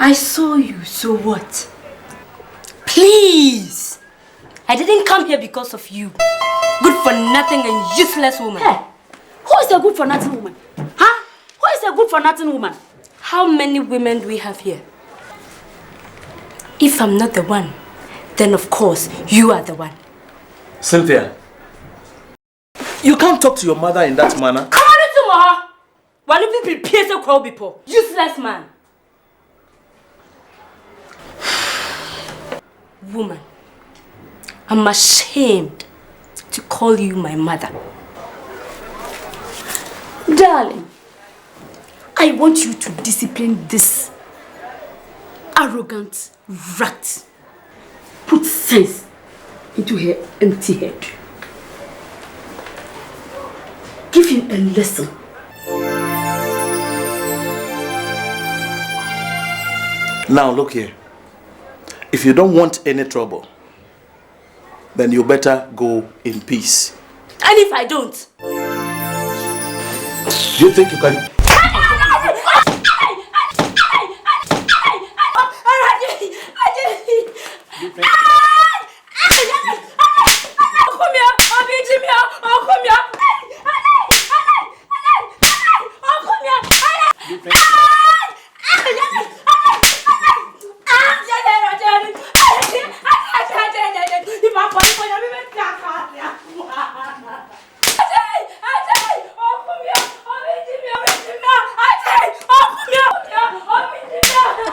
I saw you, so what? Please! I didn't come here because of you. Good for nothing and useless woman. Hey, who is a good for nothing woman? Huh? Who is a good for nothing woman? How many women do we have here? If I'm not the one, then of course you are the one. Cynthia, you can't talk to your mother in that manner. Come on, it's Moha. Why don't you prepare to call people? Useless man. Woman, I'm ashamed to call you my mother. Darling, I want you to discipline this arrogant rat. Put sense into her empty head. Give him a lesson. Now look here. If you don't want any trouble, then you better go in peace. And if I don't? Do you think you can...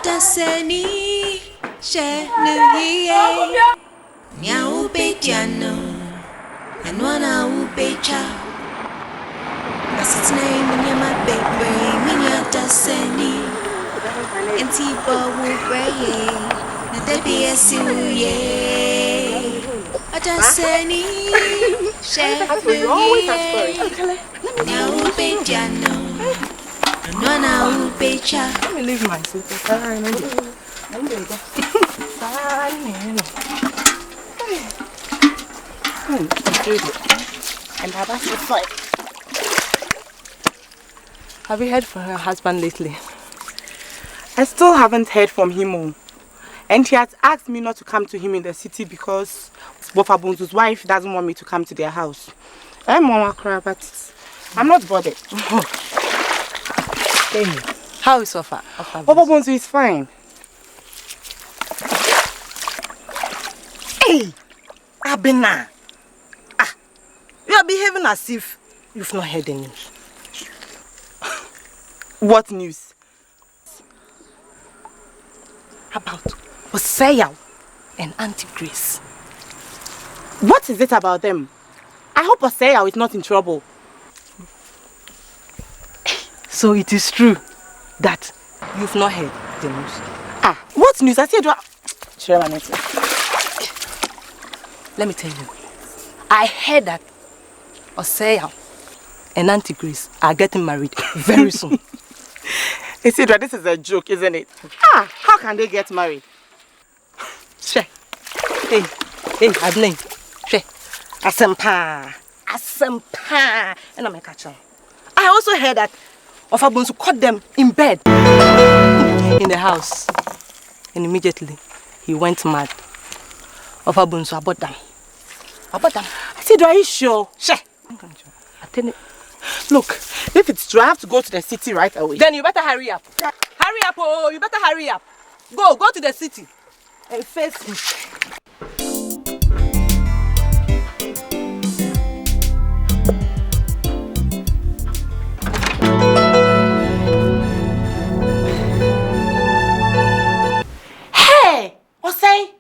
ODASANI, Nyau Betiano, and one out Becha. That's its name, and my baby, ODASANI, and Tiba will pray, and there be a suye. ODASANI, Nyau Betiano, and one out Becha. Let me leave my seat. And have you heard from her husband lately? I still haven't heard from him. And he has asked me not to come to him in the city because Bofabunzu's wife doesn't want me to come to their house. I'm Mama Kra, but I'm not bothered. How is Ofa? Bofabunzu is fine. Hey, Abena. You are behaving as if you've not heard the news. What news? About Hosea and Auntie Grace. What is it about them? I hope Hosea is not in trouble. So it is true that you've not heard the news. What news? I said, Let me tell you. I heard that Hosea and Auntie Grace are getting married very soon. Isidra, this is a joke, isn't it? How can they get married? Hey, Adlene. Asempa. And I'm a catcher. I also heard that Ofabunsu caught them in bed in the house. And immediately he went mad. Ofabunsu about them. I said, are you sure? Look, if it's true, I have to go to the city right away. Then you better hurry up. Hurry up, oh, you better hurry up. Go to the city and face him. Hey, Osei.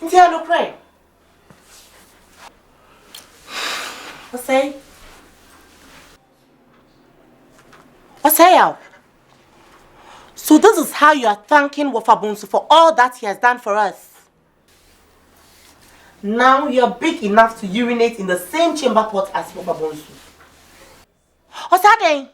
Indiano, pray. Osei. Osei. So this is how you are thanking Wofabunsu for all that he has done for us. Now you are big enough to urinate in the same chamber pot as Wofabunsu. Osei.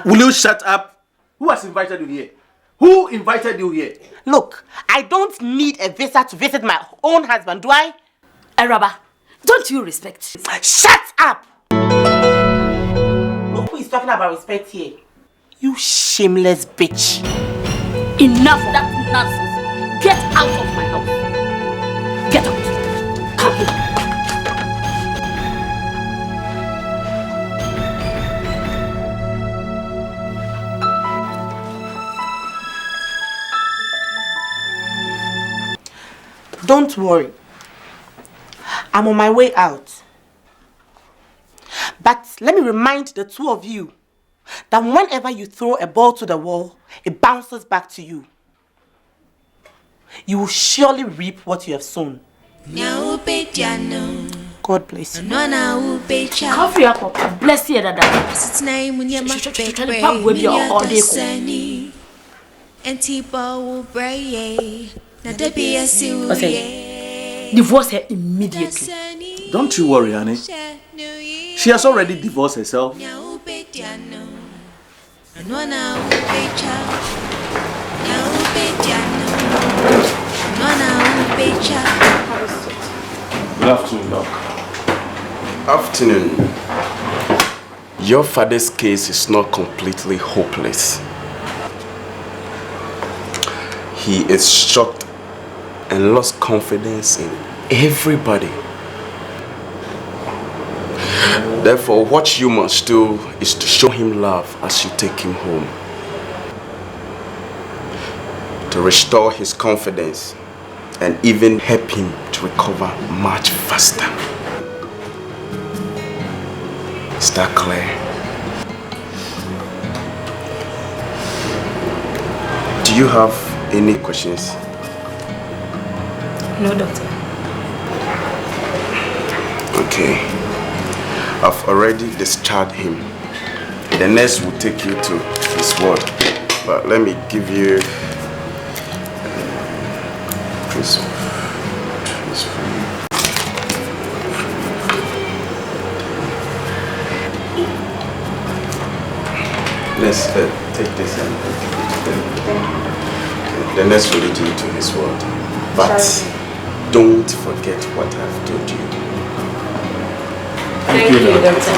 Will you shut up? Who has invited you here? Who invited you here? Look, I don't need a visa to visit my own husband, do I? Araba, don't you respect? Shut up! Look who is talking about respect here. You shameless bitch. Enough of that nonsense. Get out of my house. Get out. Come here. Don't worry. I'm on my way out. But let me remind the two of you that whenever you throw a ball to the wall, it bounces back to you. You will surely reap what you have sown. God bless you. Coffee up, bless you, Dada. Divorce her immediately. Don't you worry, honey. She has already divorced herself. Good afternoon, Doc. Afternoon. Your father's case is not completely hopeless. He is shocked and lost confidence in everybody. Therefore, what you must do is to show him love as you take him home. To restore his confidence and even help him to recover much faster. Is that clear? Do you have any questions? No, doctor. Okay. I've already discharged him. The nurse will take you to his ward. But let me give you let's take this and the nurse will lead you to his ward. But don't forget what I've told you. Thank you, doctor.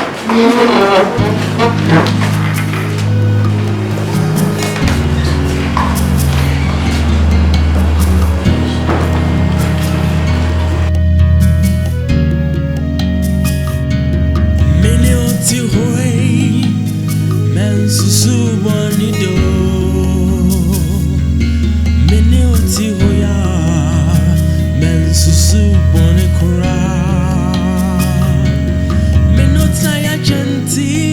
Menotaya genti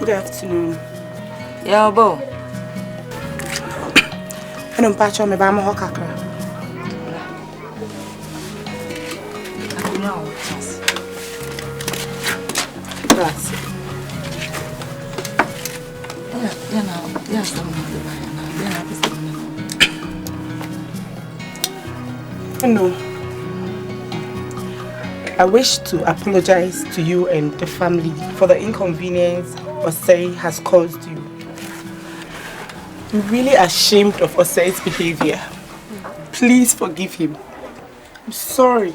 Good afternoon. Yeah, Bo. I don't patch on me by my hokakra. Grazie. No. I wish to apologize to you and the family for the inconvenience Osei has caused you. I'm really ashamed of Osei's behavior. Please forgive him. I'm sorry.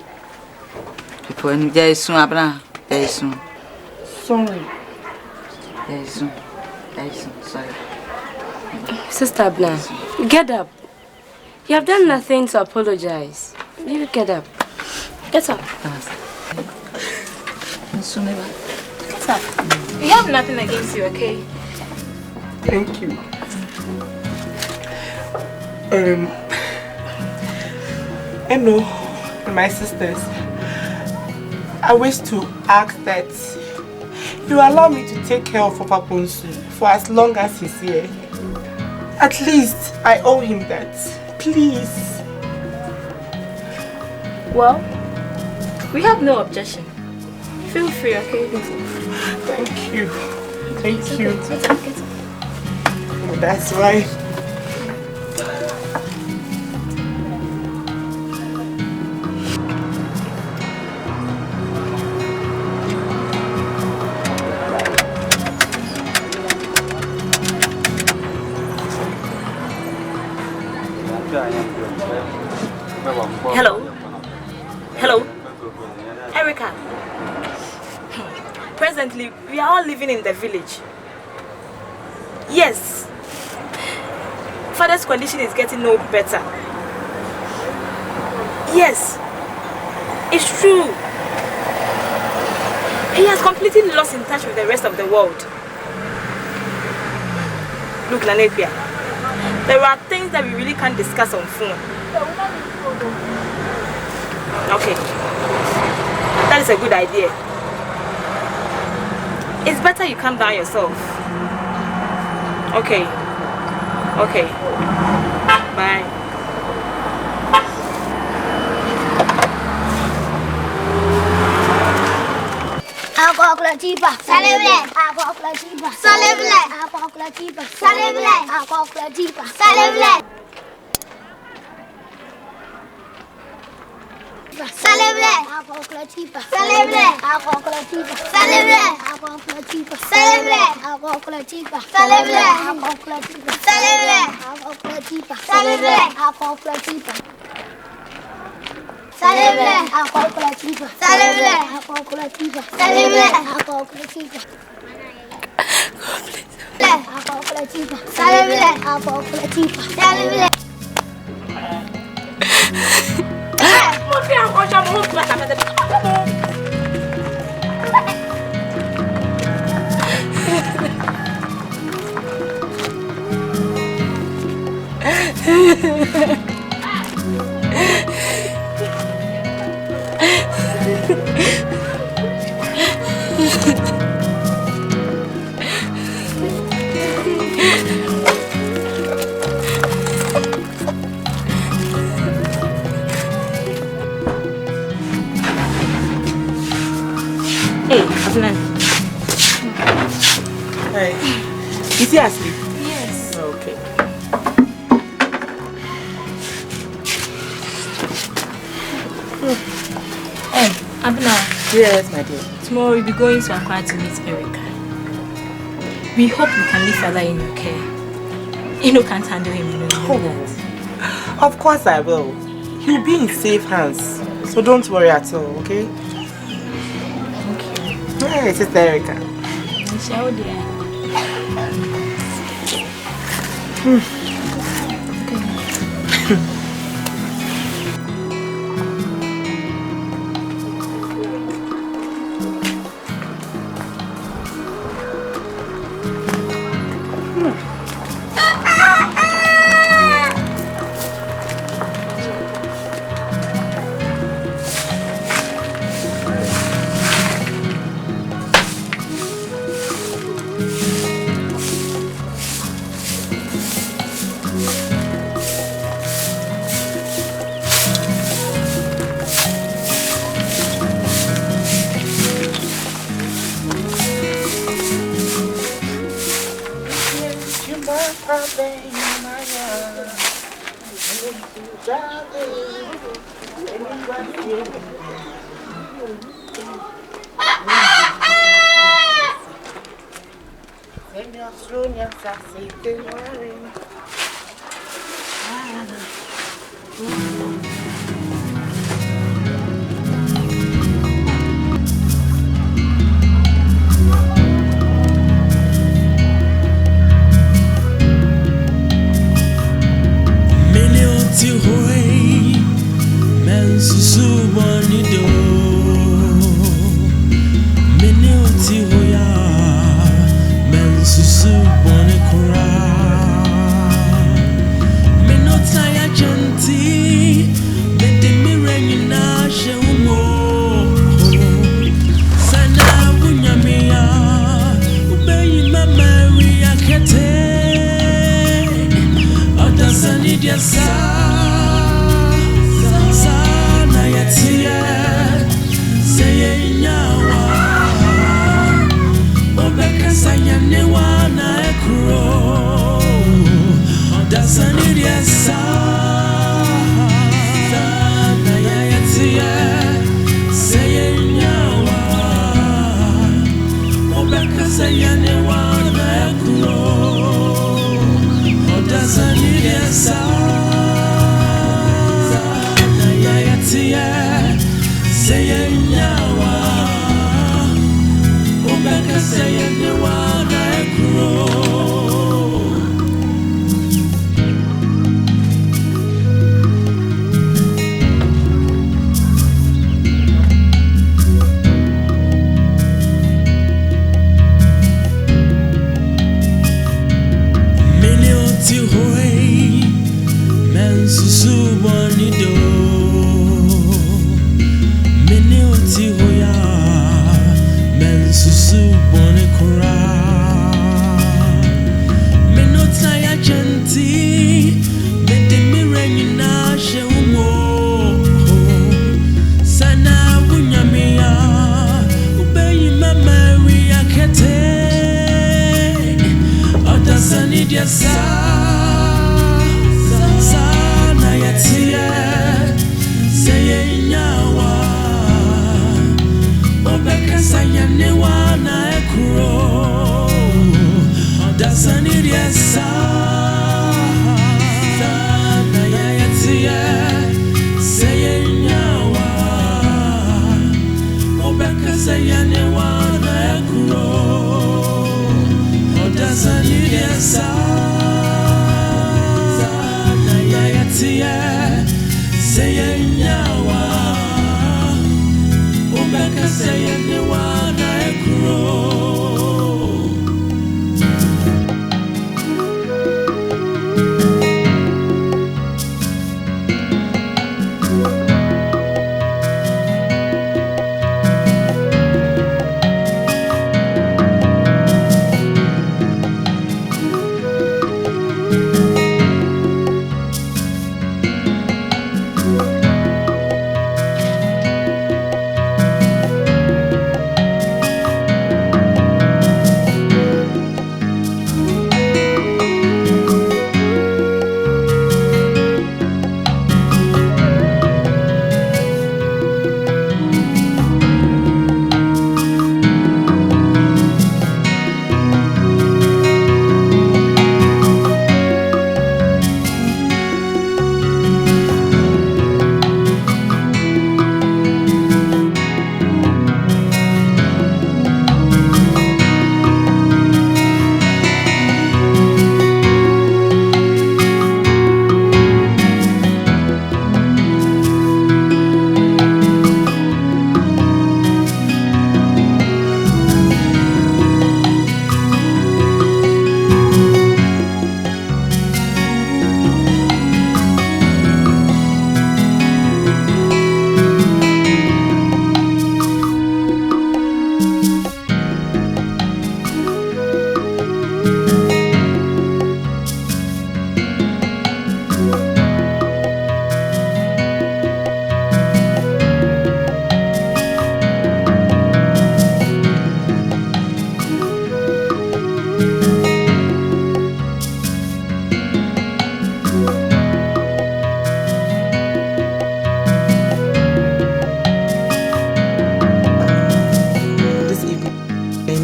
Sorry. Sorry. Sister Abna, get up. You have done nothing to apologize. You get up. Get up. Get up. We have nothing against you, okay? Thank you. Eno, my sisters, I wish to ask that you allow me to take care of Papa Ponsu for as long as he's here. At least I owe him that. Please. Well, we have no objection. Feel free, okay? Thank you. Thank you. Get up. Oh, that's right. Hello, Erica. Presently, we are all living in the village. Yes. Father's condition is getting no better. Yes. It's true. He has completely lost in touch with the rest of the world. Look, Nanepia, there are things that we really can't discuss on phone. Okay. That is a good idea. It's better you calm down yourself. Okay. Okay. Bye. Acoclatipa, celebre, acoclatipa, celebre, acoclatipa, celebre, acoclatipa, celebre. Celebre, acoclatipa, celebre, acoclatipa, celebre, acoclatipa, celebre, acoclatipa, celebre, acoclatipa, celebre, acoclatipa, celebre, acoclatipa. Celebre, acoclatipa, celebre, acoclatipa, celebre, acoclatipa. Acoclatipa, celebre, acoclatipa, celebre. Hey, Afnan. Hey. Is he asleep? Yes. Okay. Abner. Yes, my dear. Tomorrow we'll be going to Accra to meet Erica. We hope you can leave Fela in your care. You can't handle him, you know that. Of course I will. He'll be in safe hands. So don't worry at all, okay? Hey, Sister Erica. Shall we? Mama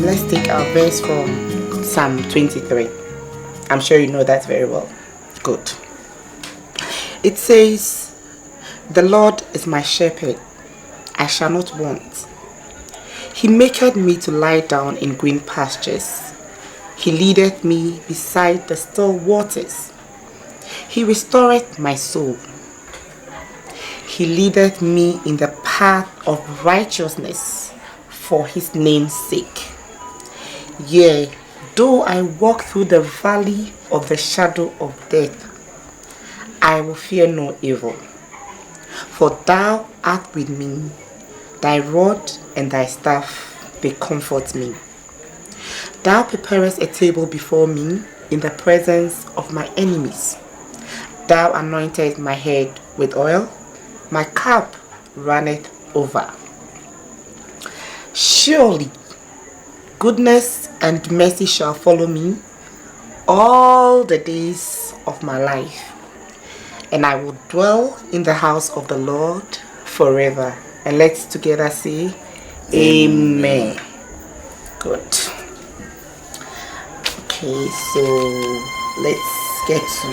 Let's take our verse from Psalm 23. I'm sure you know that very well. Good. It says, "The Lord is my shepherd, I shall not want. He maketh me to lie down in green pastures. He leadeth me beside the still waters. He restoreth my soul. He leadeth me in the path of righteousness for his name's sake. Yea, though I walk through the valley of the shadow of death, I will fear no evil. For thou art with me, thy rod and thy staff, they comfort me. Thou preparest a table before me in the presence of my enemies. Thou anointest my head with oil, my cup runneth over. Surely goodness and mercy shall follow me all the days of my life, and I will dwell in the house of the Lord forever." And let's together say, Amen. Good. Okay, so let's get to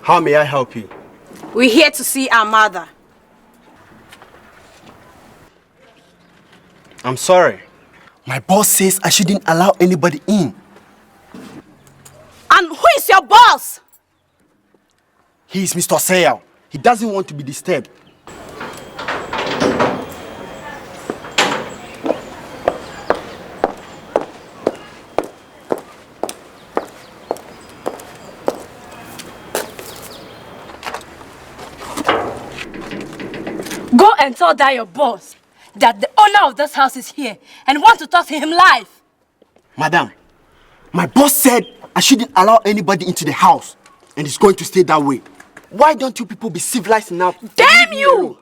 How may I help you? We're here to see our mother. I'm sorry. My boss says I shouldn't allow anybody in. And who is your boss? He is Mr. Sayal. He doesn't want to be disturbed. Go and tell that your boss that the owner of this house is here and want to talk to him live. Madam, my boss said I shouldn't allow anybody into the house, and it's going to stay that way. Why don't you people be civilized enough? Damn you!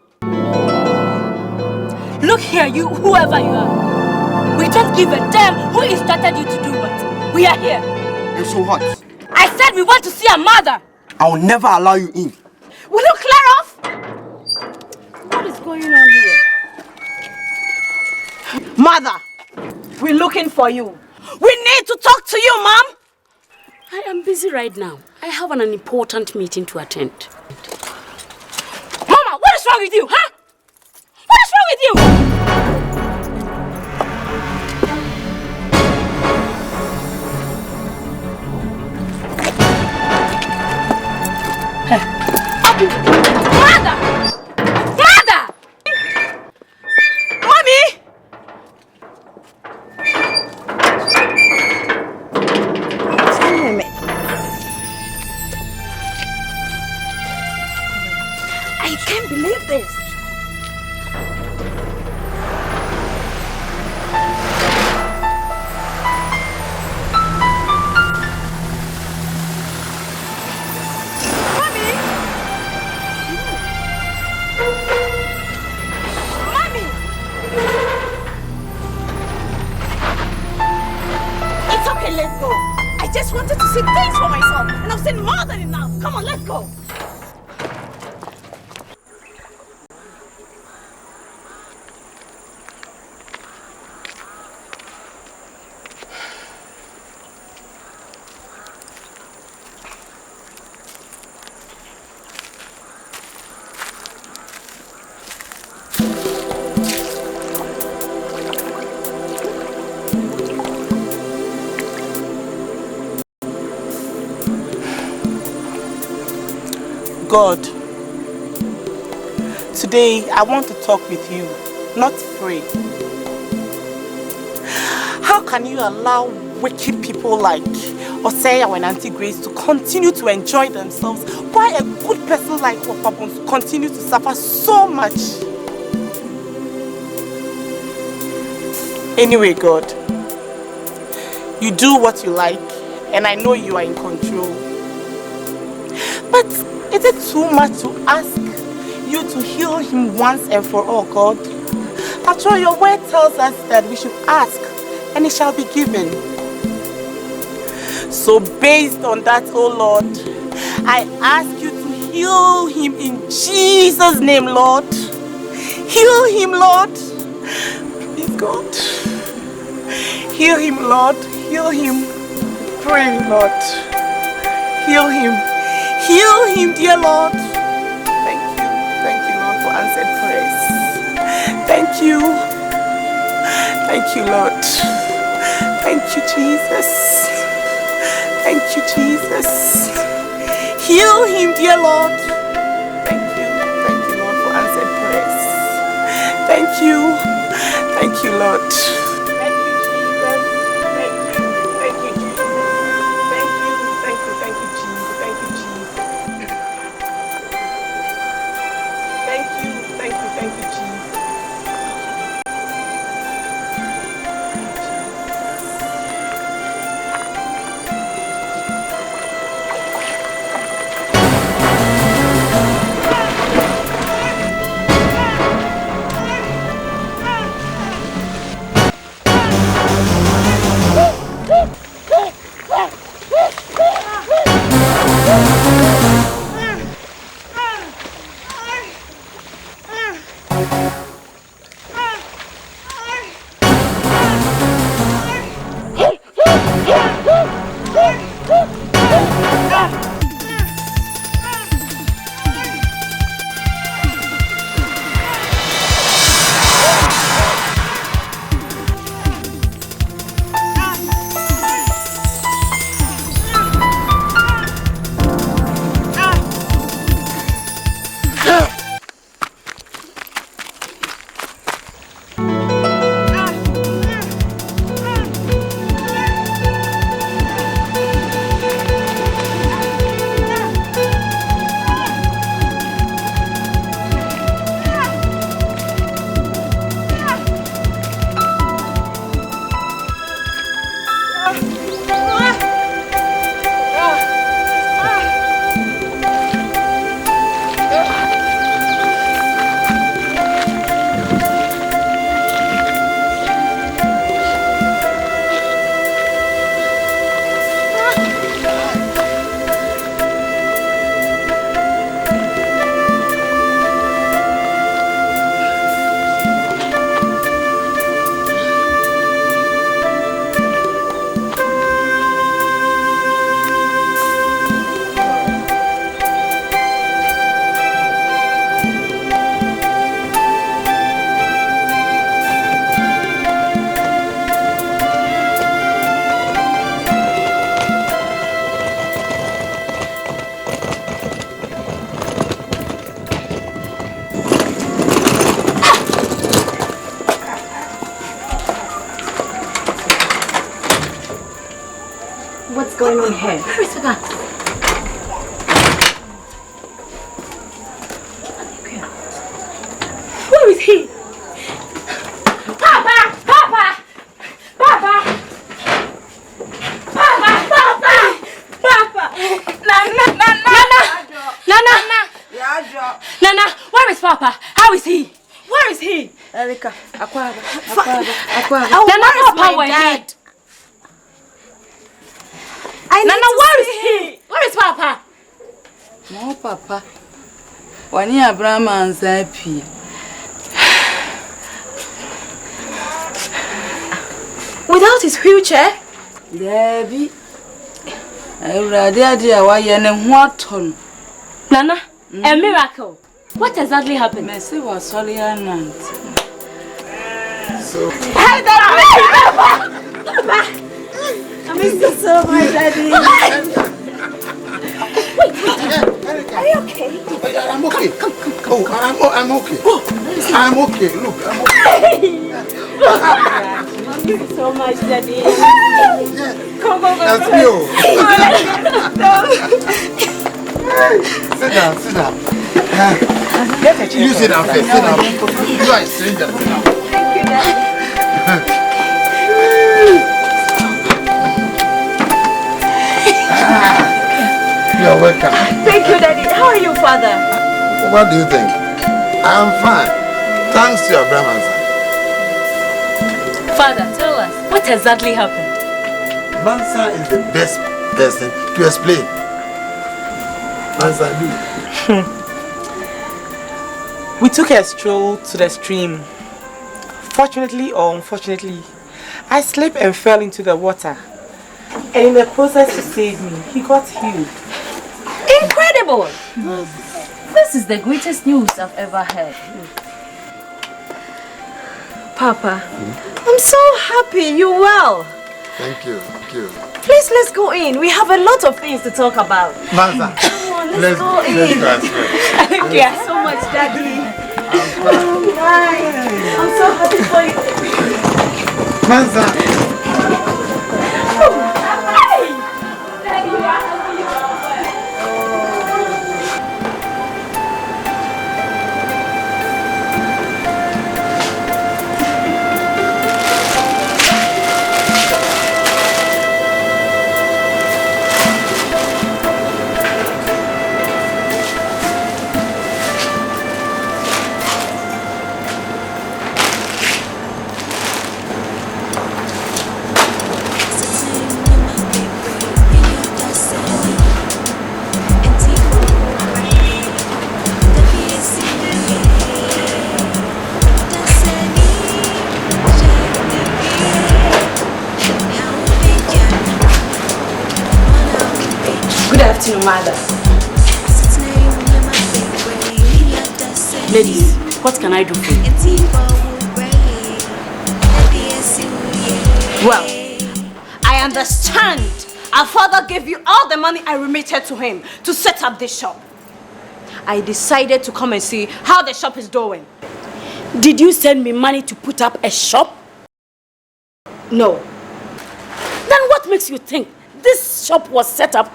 Look here, you, whoever you are. We don't give a damn who instructed you to do what. We are here. And so what? I said we want to see our mother. I will never allow you in. Will you clear off? What is going on here? Mother, we're looking for you. We need to talk to you, Mom. I am busy right now. I have an important meeting to attend. Mama, what is wrong with you, huh? What is wrong with you? Mother! Mother! Mommy! I can't believe this. It's okay, let's go. I just wanted to see things for myself, and I've seen more than enough. Come on, let's go. God, today I want to talk with you, not pray. How can you allow wicked people like Osea and Auntie Grace to continue to enjoy themselves while a good person like Wafabons continue to suffer so much? Anyway, God, you do what you like, and I know you are in control. But is it too much to ask you to heal him once and for all, God? After all, your word tells us that we should ask and it shall be given. So based on that, oh Lord, I ask you to heal him in Jesus' name, Lord. Heal him, Lord. Please, God. Heal him, Lord. Heal him. Pray, Lord. Heal him. Heal him, dear Lord. Thank you. Thank you, Lord, for answered prayers. Thank you. Thank you, Lord. Thank you, Jesus. Thank you, Jesus. Heal him, dear Lord. Thank you. Thank you, Lord, for answered prayers. Thank you. Thank you, Lord. Thank you, Jesus. Thank you. Thank you, Jesus. Thank you. Thank you. Thank you, Jesus. Thank you, Jesus. Thank you. Thank you. Thank you, Jesus. What's going on here? Where is the gun? Where is he? Papa! Papa! Papa! Papa! Papa! Papa! Nana, where is Papa? How is he? Where is he? Erika, Nana, Papa, where is he? Nana, where is he? Where is Papa? No, Papa. When you have Brahman's happy. Without his wheelchair? Debbie. I read idea why you what on. Nana, a miracle. What exactly happened? Messi was sorry and So. Hey, Papa! I miss you so much, Daddy. Wait. Are you okay? I'm okay. Come. Oh, I'm okay. I'm okay. Look, I'm okay. I miss you so much, Daddy. Come. That's me. Sit down. You sit down first. Sit down. You are a stranger. Sit down. Thank you, Daddy. You're welcome. Thank you, Daddy. How are you, Father? What do you think? I'm fine. Thanks to your Brahman. Father, tell us, what exactly happened? Mansa is the best person to explain. Mansa, do. We took a stroll to the stream. Fortunately or unfortunately, I slipped and fell into the water. And in the process to save me, he got healed. Incredible! This is the greatest news I've ever heard. Papa, I'm so happy you're well. Thank you. Please, let's go in. We have a lot of things to talk about. Mansa, come on, let's go in. Thank you so much, Daddy. I'm so happy for you. Mansa. Mother. Ladies, what can I do for you? Well, I understand. Our father gave you all the money I remitted to him to set up this shop. I decided to come and see how the shop is doing. Did you send me money to put up a shop? No. Then what makes you think this shop was set up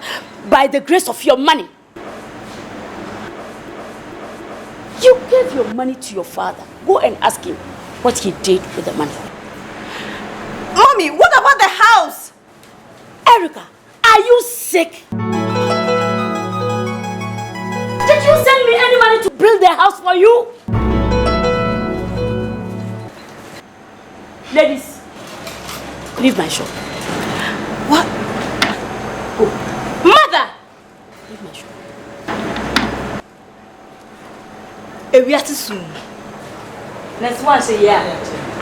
by the grace of your money? You gave your money to your father. Go and ask him what he did with the money. Mommy, what about the house? Erica, are you sick? Did you send me any money to build the house for you? Ladies, leave my shop. What? Go. Mother! Leave my shop. Soon. Next one say yeah.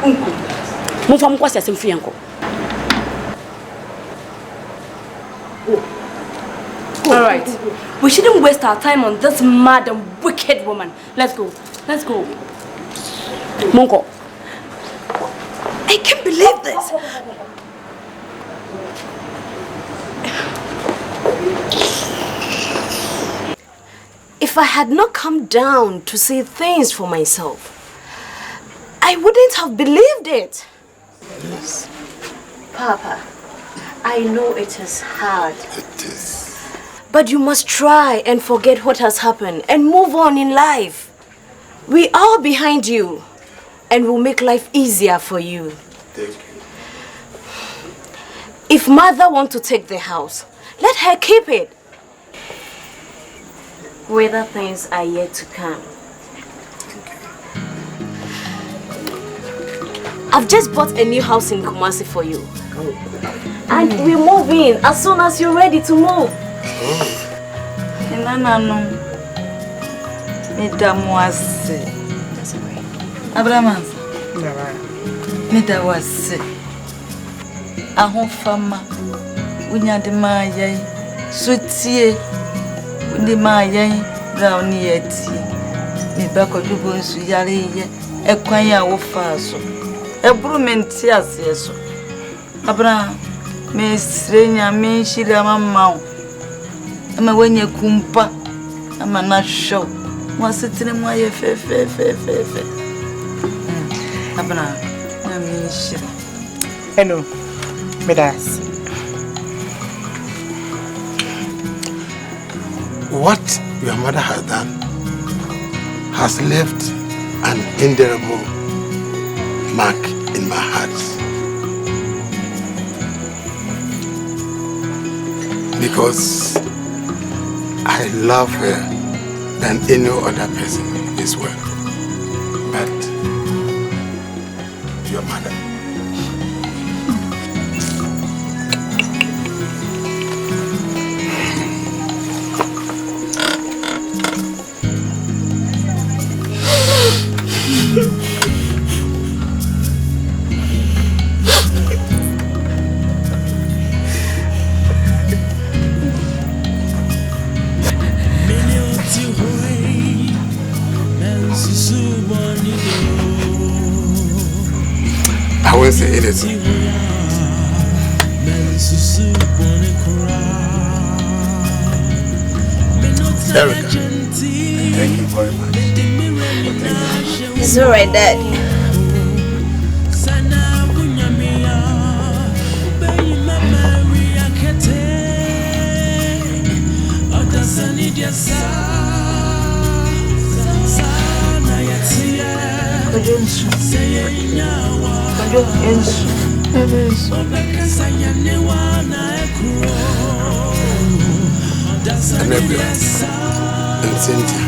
Uncle. Move from Kwasi and free uncle. All right. We shouldn't waste our time on this mad and wicked woman. Let's go. Let's go. Monko. I can't believe this. If I had not come down to see things for myself, I wouldn't have believed it. Yes. Papa, I know it is hard. It is. But you must try and forget what has happened and move on in life. We are behind you and will make life easier for you. Thank you. If mother wants to take the house, let her keep it. Weather things are yet to come. I've just bought a new house in Kumasi for you. And we move in as soon as you're ready to move. Abraham, Mida was sick. A home farmer, Winya de Maya, Sweetie, Windy Maya, Brownie yet. Me back of Jubons, Yari, a quaya of Faso, a broom tears, yes. Abraham, Miss Rena, me, she mount. I'm a when you kumpa, I'm a not show. Was it in my fair. Abraham, I mean, she. Hello, Medas. What your mother has done has left an indelible mark in my heart. Because I love her than any other person in this world. But your mother. I won't say anything. Erica, thank you very much. It's alright, Dad. Anabia and Cynthia,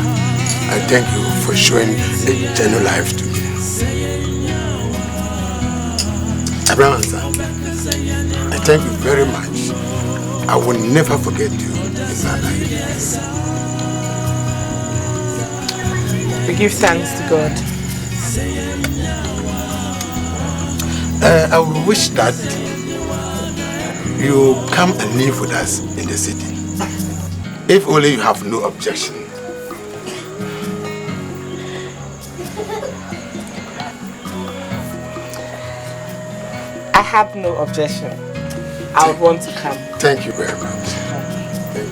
I thank you for showing a genuine life to me. Abraham, I thank you very much. I will never forget you in my life. We give thanks to God. I would wish that you come and live with us in the city. If only you have no objection. I have no objection. I would want to come. Thank you very much. Thank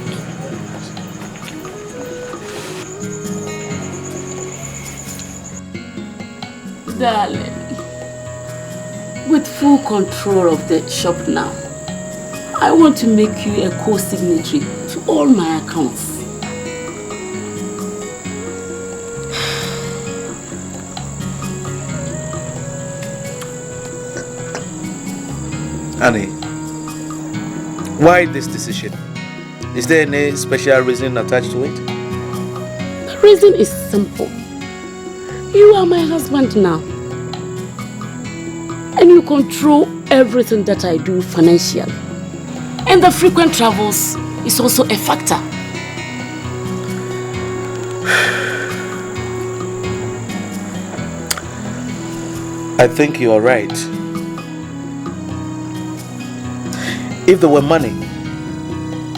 you. Darling, with full control of the shop now, I want to make you a co-signatory to all my accounts. Annie, why this decision? Is there any special reason attached to it? The reason is simple. You are my husband now. And you control everything that I do financially. And the frequent travels is also a factor. I think you are right. If there were money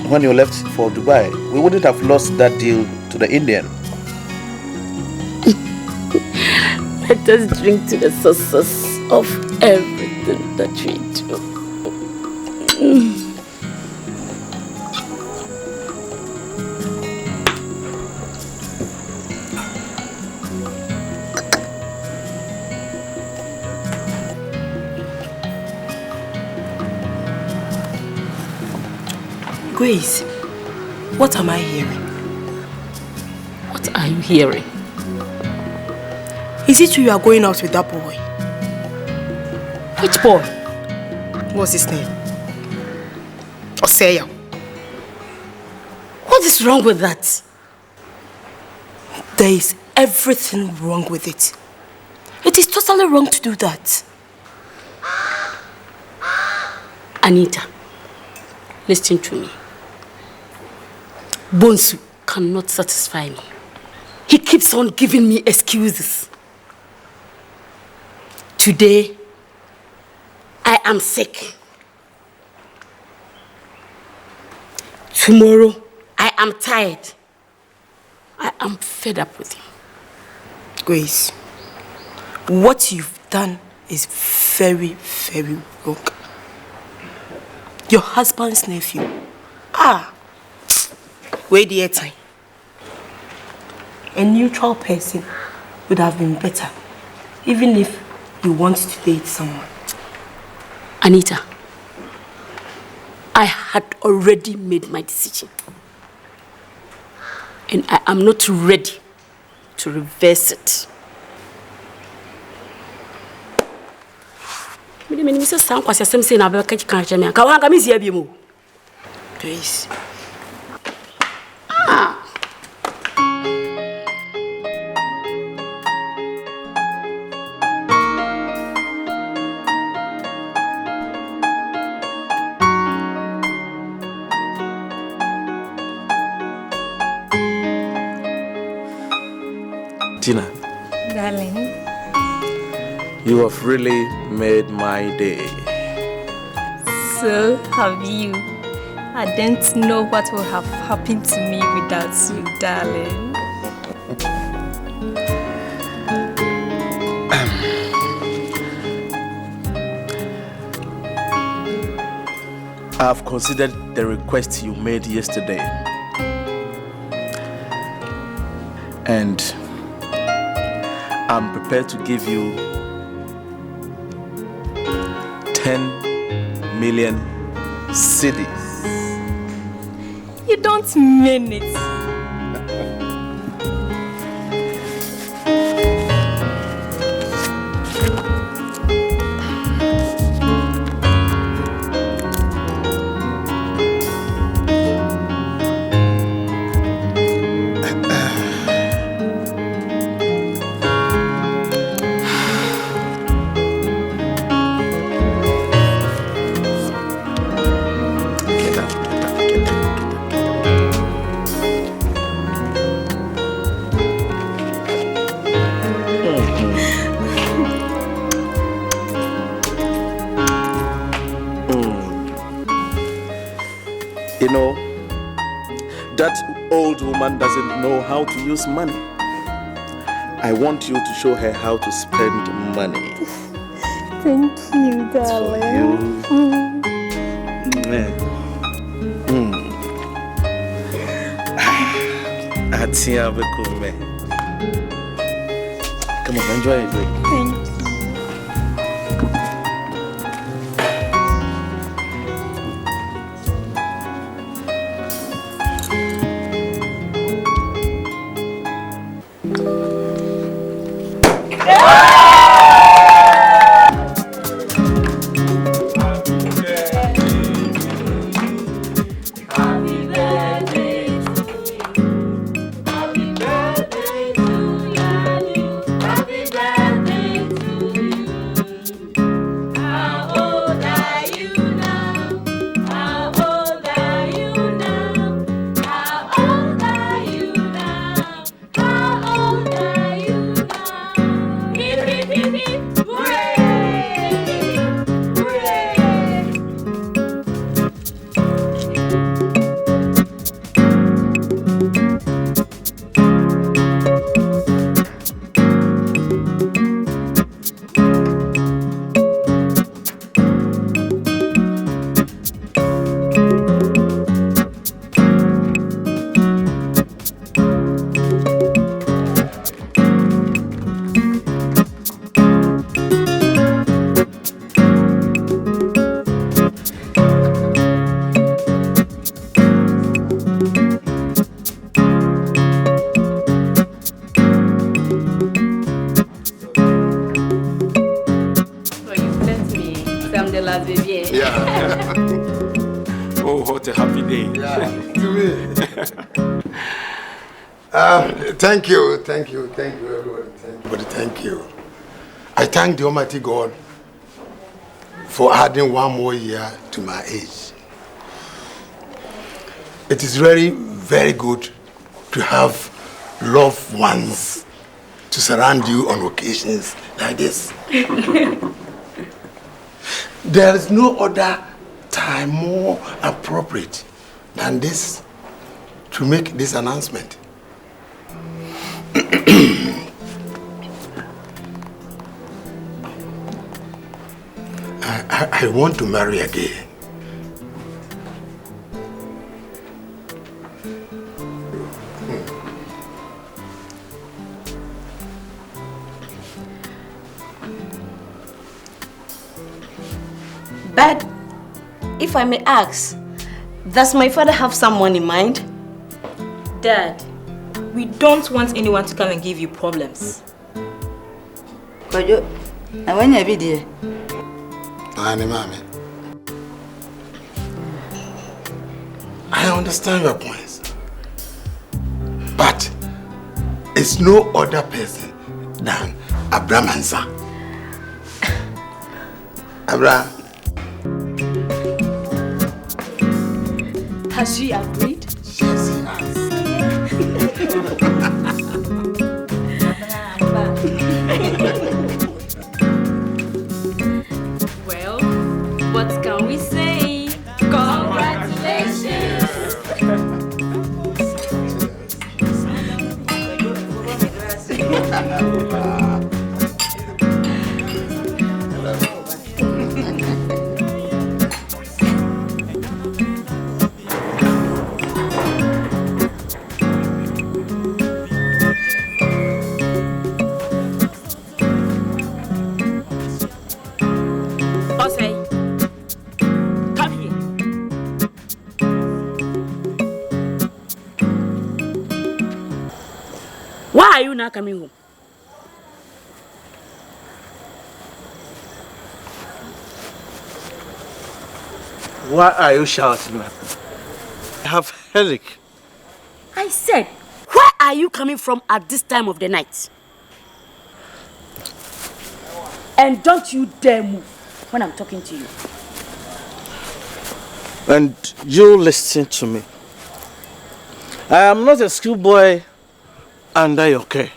when you left for Dubai, we wouldn't have lost that deal to the Indian. Let us drink to the success of everything that we do. Grace, what am I hearing? What are you hearing? Is it true you are going out with that boy? Which boy? What's his name? Oseya. What is wrong with that? There is everything wrong with it. It is totally wrong to do that. Anita, listen to me. Bonsu cannot satisfy me. He keeps on giving me excuses. Today, I am sick. Tomorrow, I am tired. I am fed up with him. Grace, what you've done is very, very wrong. Your husband's nephew. Wait the time. A neutral person would have been better, even if you want to date someone. Anita, I had already made my decision. And I am not ready to reverse it. Grace. Tina. Darling. You have really made my day. So have you. I don't know what will have happened to me without you, darling. I have considered the request you made yesterday. And I'm prepared to give you 10 million cedis. You don't mean it. You know, that old woman doesn't know how to use money. I want you to show her how to spend money. Thank you, darling. Come on, enjoy your drink. Thank you. Scandalous, baby. Yeah. Oh, what a happy day. Yeah, to me. Thank you, everybody. Thank you. I thank the Almighty God for adding one more year to my age. It is very, very good to have loved ones to surround you on occasions like this. There is no other time more appropriate than this to make this announcement. I want to marry again. But if I may ask, does my father have someone in mind? Dad, we don't want anyone to come and give you problems. Kojo, and when you be there? I understand your points, but it's no other person than Abraham Ansa. Abraham. Has she agreed? Yes, she has. Well, what can we say? Congratulations! Why are you not coming home? Why are you shouting at me? I have headache. I said, where are you coming from at this time of the night? And don't you dare move when I'm talking to you. And you listen to me. I am not a schoolboy under your care.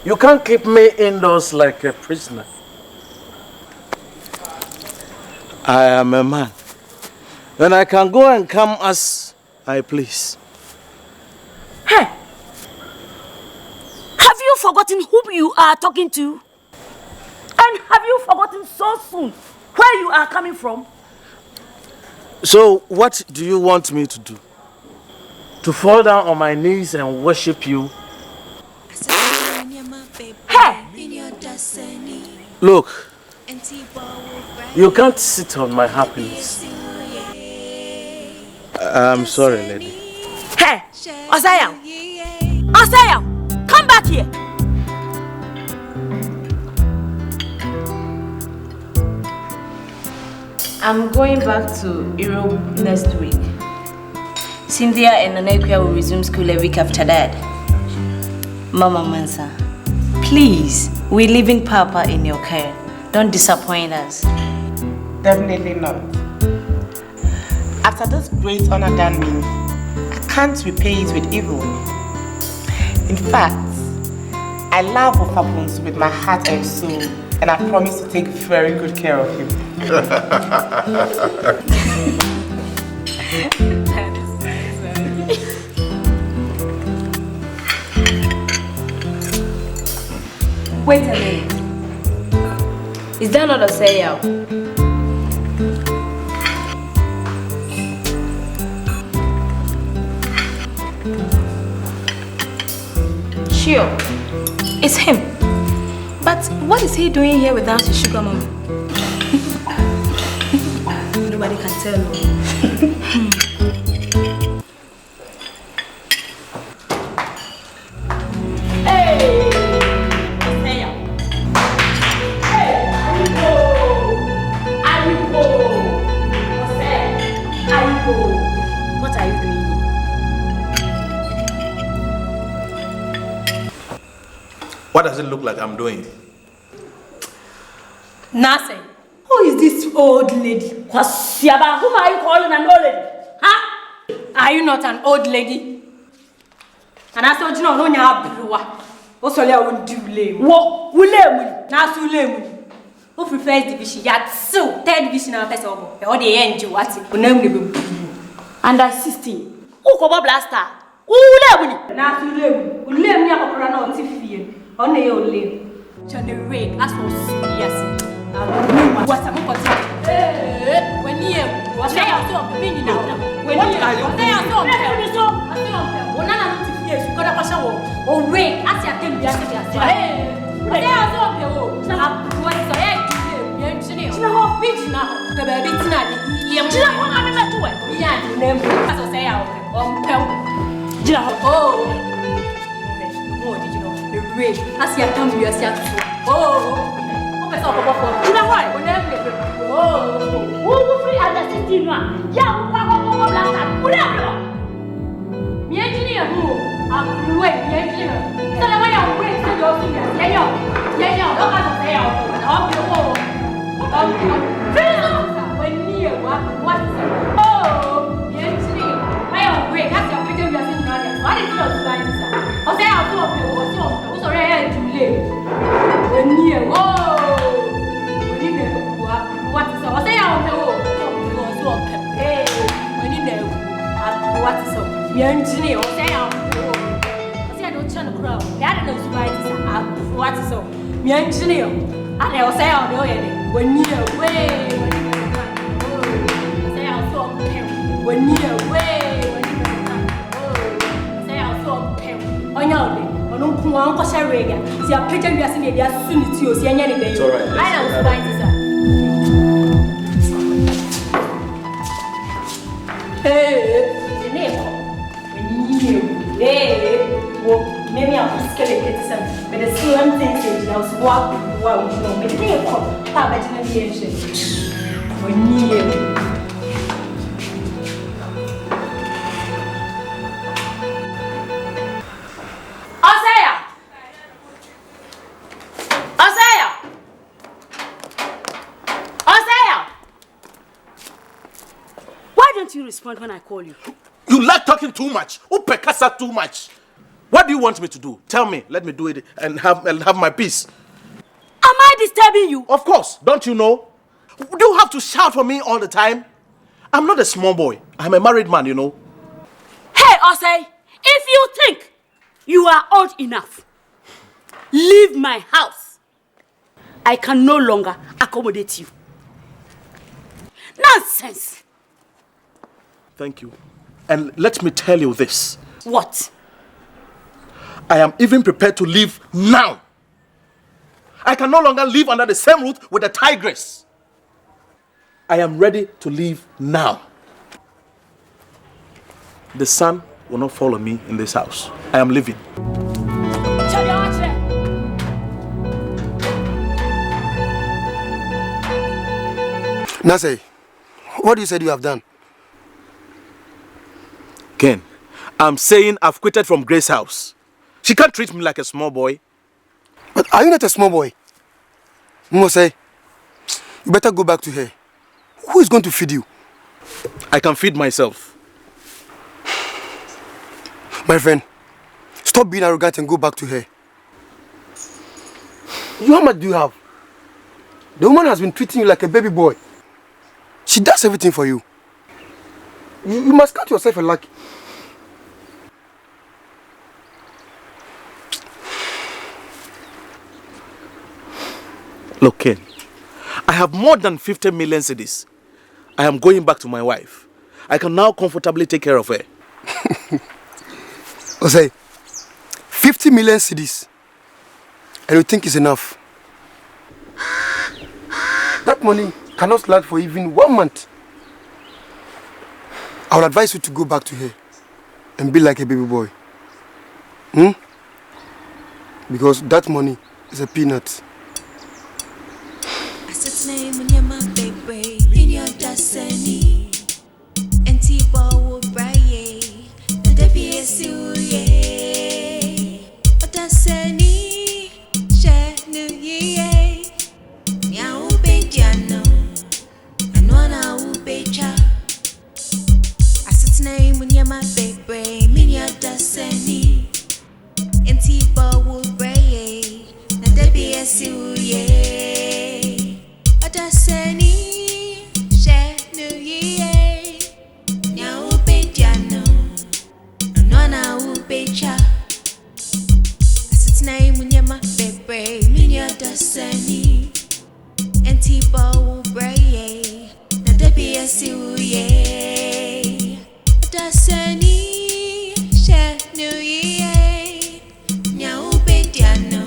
You can't keep me indoors like a prisoner. I am a man. And I can go and come as I please. Hey! Have you forgotten whom you are talking to? And have you forgotten so soon where you are coming from? So what do you want me to do? To fall down on my knees and worship you? Hey! Look, you can't sit on my happiness. I'm sorry, lady. Hey! Osaya! Osaya! Come back here! I'm going back to Europe next week. Cynthia and Nanekia will resume school a week after that. Mama Mansa, please, we live in Papa in your care. Don't disappoint us. Definitely not. After this great honor done me, I can't repay it with evil. In fact, I love Opabunsu with my heart and soul, and I promise to take very good care of him. Wait a minute. Is that not a say-out? Sure, it's him. But what is he doing here without his sugar mommy? Nobody can tell me. Hey! Hey! Hey! What does it look like I'm doing? Nothing. Who is this old lady? Whom are you calling an old lady? Huh? Are you not an old lady? And I said, you know, no, what's all you would do? What will you? Now, who prefers division? Yet, so, third division of person, or the angel, what's it? Under 16. Who cover blaster? Who will now to live? Will live near Corona Tiffy? On the old lady. Turn the ring, as for yes. What's up? When you was there, I saw the meaning now. When you are there, I saw the one of years, you got a show or ring as you can be as there. I saw the what's the engineer? No, bitch now. The baby tonight. You don't want to do it. Yeah, name as I say out on Pel. Oh, did you know the ring as you come to yourself? Oh. You know why? Who free at the city? Yeah, me engineer who? I'm wait, me engineer. So the way I'm wait, so you're singing. Yeah, don't have to say out. When near what is it? Oh, me engineer. I am great. That's your picture you're sitting down there. Why did you not do that? I'll say I'll do a who's already too late. When near, oh. What is up? Say out what is up? You're engineer. Say out. Say I don't turn the crowd. That knows why it is. What is up? You're engineer. And I'll say out when you're away. Say out so when you're away. Say out so on your day. On don't share rega. See a picture you are seeing. They are soon to you. See any day. It's alright. I know why it is. Hey, the name. Hey, well, maybe I'm scared to some, but the same thing I was walking, wow, you know, but the name of Papa when you you respond when I call you? You like talking too much. Upekasa too much. What do you want me to do? Tell me. Let me do it and have my peace. Am I disturbing you? Of course. Don't you know? Do you have to shout for me all the time? I'm not a small boy. I'm a married man, you know. Hey, Osei, if you think you are old enough, leave my house. I can no longer accommodate you. Nonsense. Thank you. And let me tell you this. What? I am even prepared to leave now. I can no longer live under the same roof with the tigress. I am ready to leave now. The sun will not follow me in this house. I am leaving. Nase, what you said you have done? Ken, I'm saying I've quitted from Grace's house. She can't treat me like a small boy. But are you not a small boy? Mose, you better go back to her. Who is going to feed you? I can feed myself. My friend, stop being arrogant and go back to her. How much do you have? The woman has been treating you like a baby boy. She does everything for you. You must count yourself a lucky. Look, Ken, I have more than 50 million cedis. I am going back to my wife. I can now comfortably take care of her. Jose, 50 million cedis, and you think it's enough? That money cannot last for even 1 month. I would advise you to go back to her and be like a baby boy. Because that money is a peanut. Name when you're my baby, in your destiny. And T-Ball the DPSU, yeah. ODASANI, Odasani, Shenu Ye, Nya Upetiano, Nona Upecha. As its name, Munyama Bebre, Minya Odasani, and Tipo Braye, Nadabia Siuye, Odasani, Shenu Ye, Nya Upetiano,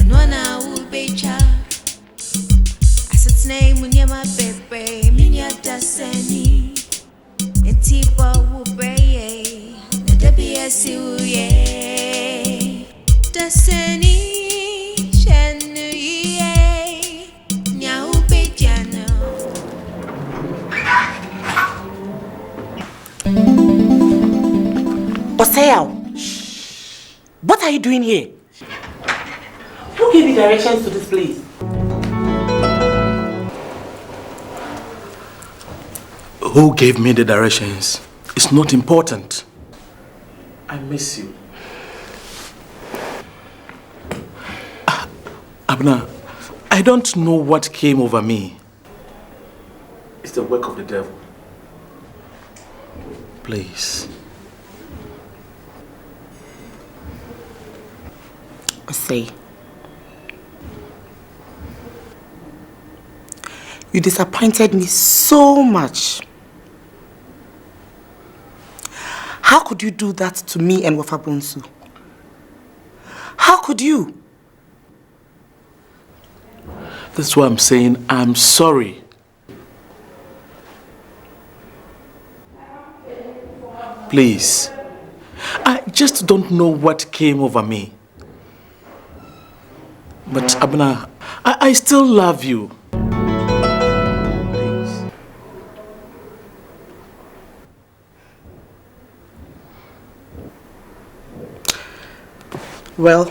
Nona Upecha. Name Munyama Pepe, Minya Dasani, and Tipo Wubraye, Nadabia Siuye, Dasani, Shanuye, Nyau Bejano. Oseo, what are you doing here? Who gave you directions to this place? Who gave me the directions? It's not important. I miss you. Abner, I don't know what came over me. It's the work of the devil. Please. Say, you disappointed me so much. How could you do that to me and Wafabunsu? How could you? That's why I'm saying I'm sorry. Please. I just don't know what came over me. But Abner, I still love you. Please. Well,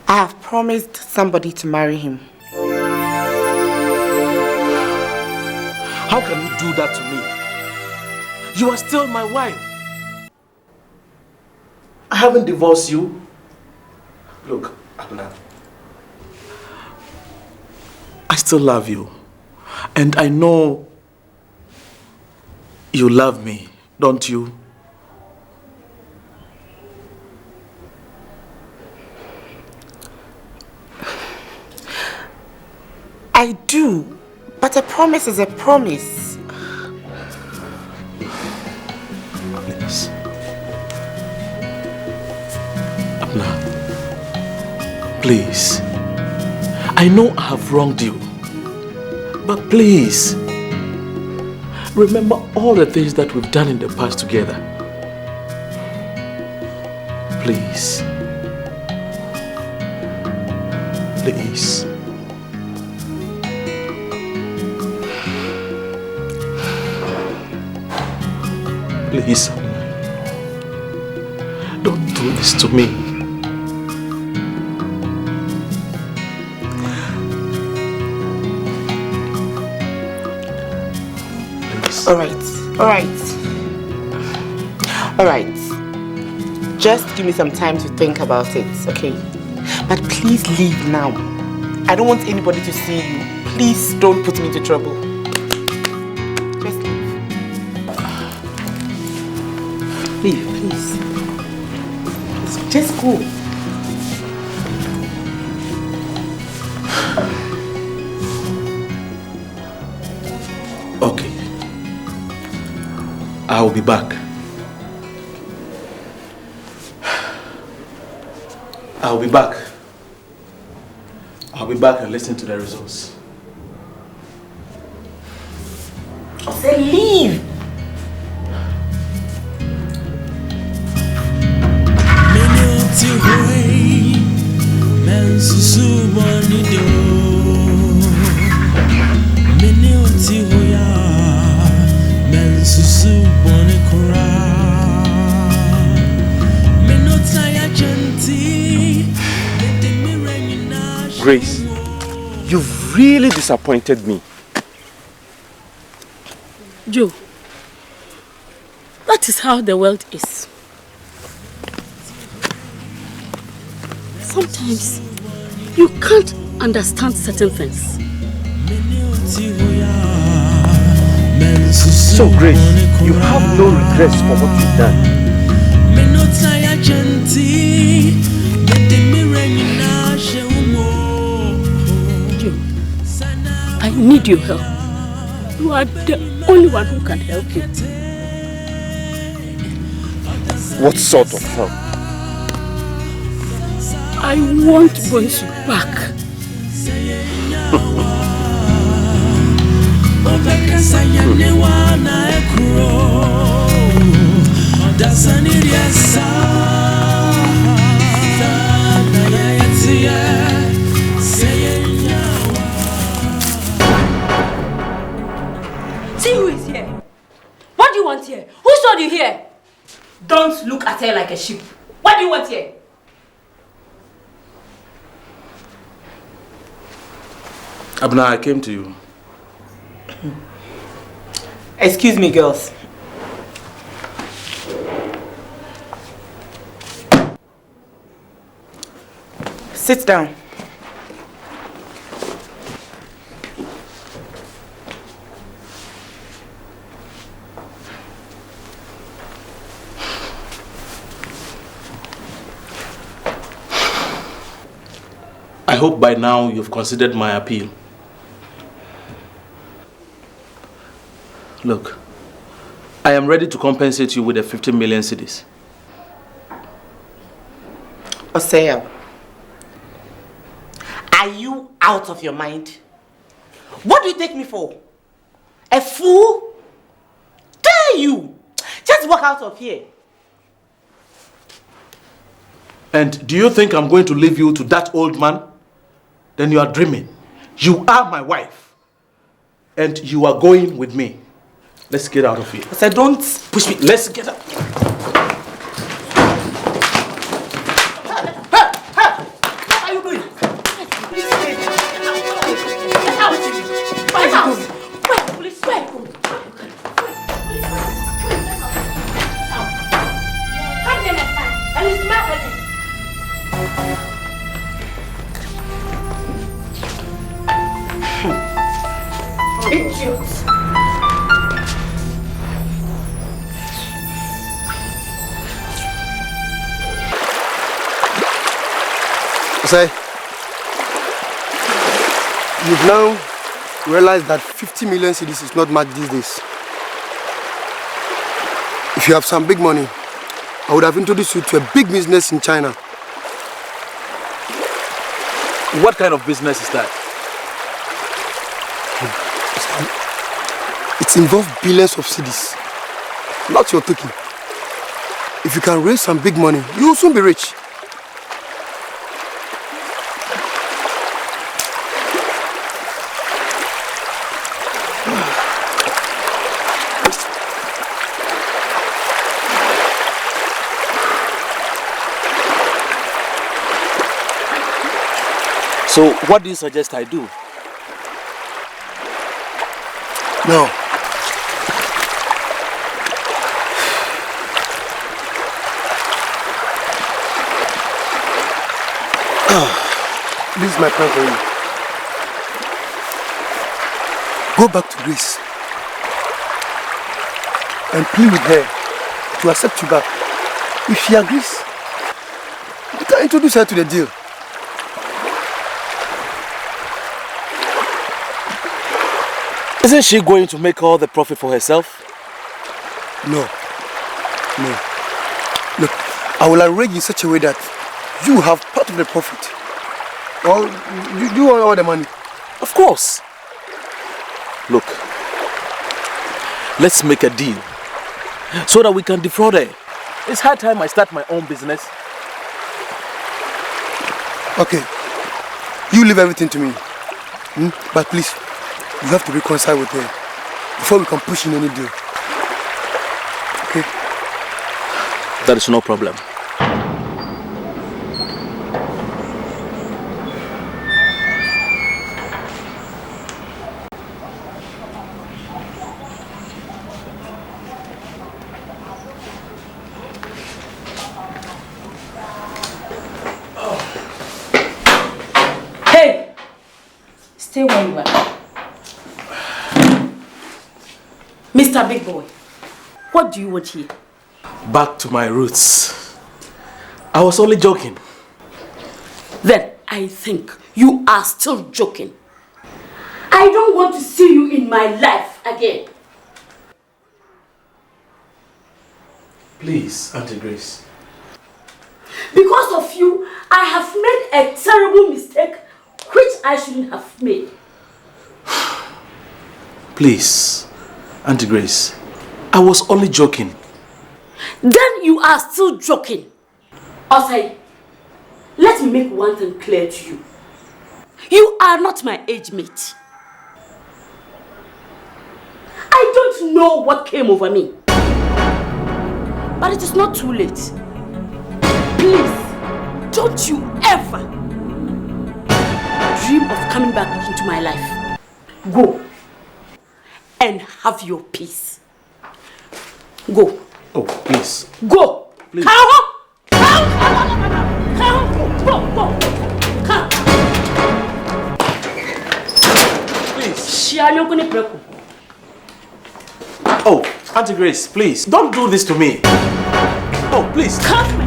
I have promised somebody to marry him. How can you do that to me? You are still my wife. I haven't divorced you. Look, Abner, I still love you. And I know you love me, don't you? I do, but a promise is a promise. Please. Abner, please. I know I have wronged you, but please, remember all the things that we've done in the past together. Please. Please. Please, don't do this to me. Please. All right. Just give me some time to think about it, okay? But please leave now. I don't want anybody to see you. Please don't put me into trouble. Just leave, please. Just go. Okay. I'll be back. I'll be back. I'll be back and listen to the results. I said leave. Grace, you've really disappointed me. Joe, that is how the world is. Sometimes you can't understand certain things. So, Grace, you have no regrets for what you've done. Joe, I need your help. You are the only one who can help you. What sort of help? I want Bonsu back. See who is here. What do you want here? Who sold you here? Don't look at her like a sheep. What do you want here? Abna, I came to you. Excuse me, girls. Sit down. I hope by now you've considered my appeal. Look, I am ready to compensate you with the 50 million cedis. Oseo, are you out of your mind? What do you take me for? A fool? Dare you? Just walk out of here. And do you think I'm going to leave you to that old man? Then you are dreaming. You are my wife. And you are going with me. Let's get out of here. Oseo, don't push me. Let's get out. What are you doing? Get out! Where? Police, where? Come here next time. And it's my wedding. Idiots. Say, you've now realized that 50 million cedis is not much these days. If you have some big money, I would have introduced you to a big business in China. What kind of business is that? It involves billions of cedis. Not your talking. If you can raise some big money, you will soon be rich. So what do you suggest I do? No. This is my plan for you. Go back to Greece and plead with her to accept you back. If she agrees, you can introduce her to the deal. Isn't she going to make all the profit for herself? No. No. Look, I will arrange in such a way that you have part of the profit. Or you want all the money? Of course. Look, let's make a deal so that we can defraud her. It's high time I start my own business. Okay. You leave everything to me. But please, you have to reconcile with her before we can push in any deal. Okay? That is no problem. Hey! Stay where you are. Mr. Big Boy, what do you want here? Back to my roots. I was only joking. Then I think you are still joking. I don't want to see you in my life again. Please, Auntie Grace. Because of you, I have made a terrible mistake which I shouldn't have made. Please, Auntie Grace. I was only joking. Then you are still joking. Osai, let me make one thing clear to you. You are not my age mate. I don't know what came over me. But it is not too late. Please, don't you ever dream of coming back into my life. Go and have your peace. Go. Oh, please. Go. Please. Come. Go. Come. Please. Oh, Auntie Grace, please, don't do this to me. Oh, please. Come.